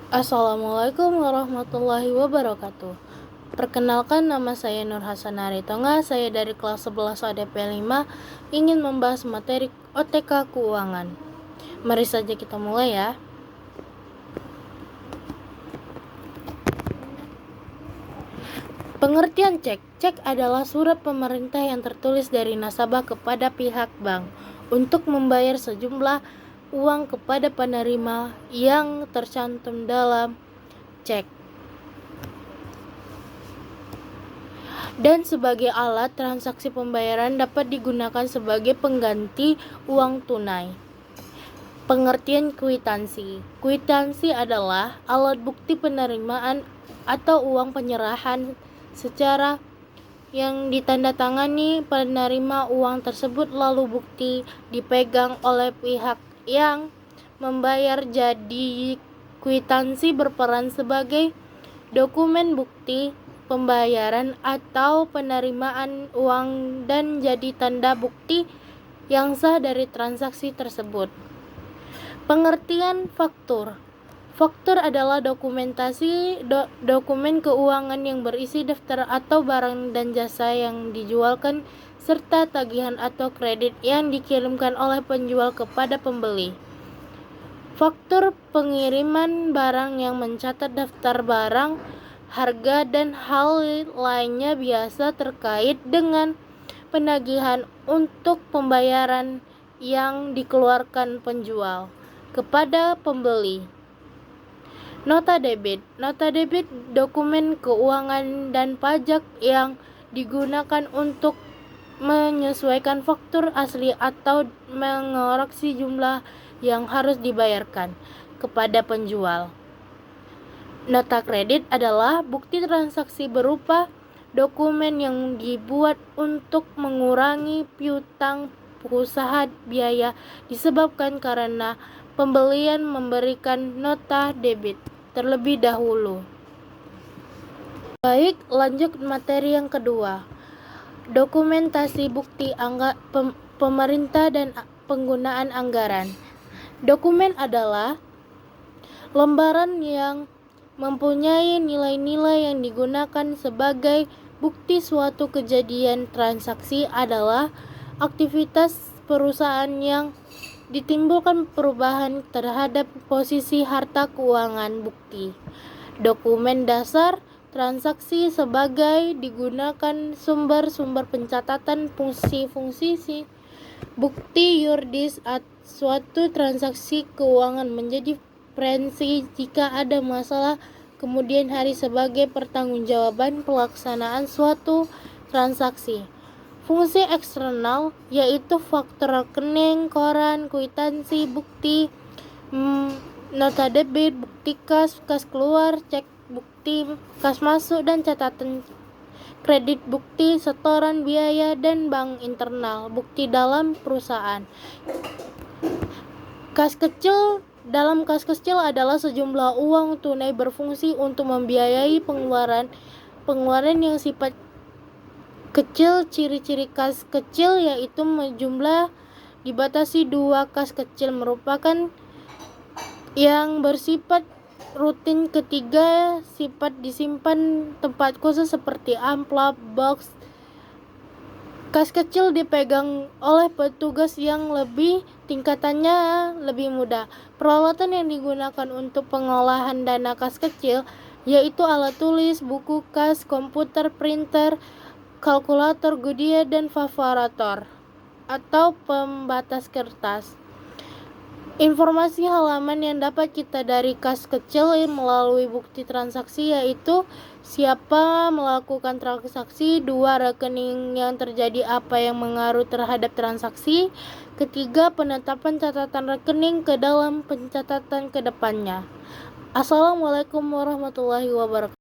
Assalamualaikum warahmatullahi wabarakatuh. Perkenalkan, nama saya Nur Hasan Aritonga. Saya dari kelas 11 ADP 5 ingin membahas materi OTK keuangan. Mari saja kita mulai ya. Pengertian cek. Cek adalah surat pemerintah yang tertulis dari nasabah kepada pihak bank untuk membayar sejumlah uang kepada penerima yang tercantum dalam cek, dan sebagai alat transaksi pembayaran dapat digunakan sebagai pengganti uang tunai. Pengertian kwitansi. Kwitansi adalah alat bukti penerimaan atau uang penyerahan secara yang ditandatangani penerima uang tersebut, lalu bukti dipegang oleh pihak yang membayar. Jadi kwitansi berperan sebagai dokumen bukti pembayaran atau penerimaan uang dan jadi tanda bukti yang sah dari transaksi tersebut. Pengertian faktur. Faktur adalah dokumen keuangan yang berisi daftar atau barang dan jasa yang dijualkan serta tagihan atau kredit yang dikirimkan oleh penjual kepada pembeli. Faktur pengiriman barang yang mencatat daftar barang, harga, dan hal lainnya biasa terkait dengan penagihan untuk pembayaran yang dikeluarkan penjual kepada pembeli. Nota debit. Nota debit dokumen keuangan dan pajak yang digunakan untuk menyesuaikan faktur asli atau mengoreksi jumlah yang harus dibayarkan kepada penjual. Nota kredit adalah bukti transaksi berupa dokumen yang dibuat untuk mengurangi piutang perusahaan biaya disebabkan karena pembelian memberikan nota debit terlebih dahulu. Baik, lanjut materi yang kedua. Dokumentasi bukti pemerintah dan penggunaan anggaran. Dokumen adalah lembaran yang mempunyai nilai-nilai yang digunakan sebagai bukti suatu kejadian. Transaksi adalah aktivitas perusahaan yang ditimbulkan perubahan terhadap posisi harta keuangan. Bukti. Dokumen dasar transaksi sebagai digunakan sumber-sumber pencatatan fungsi-fungsi bukti yuridis suatu transaksi keuangan menjadi prinsip jika ada masalah kemudian hari sebagai pertanggungjawaban pelaksanaan suatu transaksi. Fungsi eksternal yaitu faktur rekening, koran, kwitansi, bukti nota debit, bukti kas keluar, cek, bukti kas masuk, dan catatan kredit, bukti setoran biaya, dan bank internal, bukti dalam perusahaan. Kas kecil. Dalam kas kecil adalah sejumlah uang tunai berfungsi untuk membiayai pengeluaran yang sifat kecil. Ciri-ciri kas kecil yaitu jumlah dibatasi 2. Kas kecil merupakan yang bersifat rutin. Ketiga, sifat disimpan tempat khusus seperti amplop, box. Kas kecil dipegang oleh petugas yang tingkatannya lebih mudah. Peralatan yang digunakan untuk pengolahan dana kas kecil yaitu alat tulis, buku kas, komputer, printer, kalkulator, Goodyear, dan evaporator atau pembatas kertas. Informasi halaman yang dapat kita dari kas kecil melalui bukti transaksi yaitu siapa melakukan transaksi, 2 rekening yang terjadi, apa yang mengaruh terhadap transaksi, ketiga penetapan catatan rekening ke dalam pencatatan ke depannya. Assalamualaikum warahmatullahi wabarakatuh.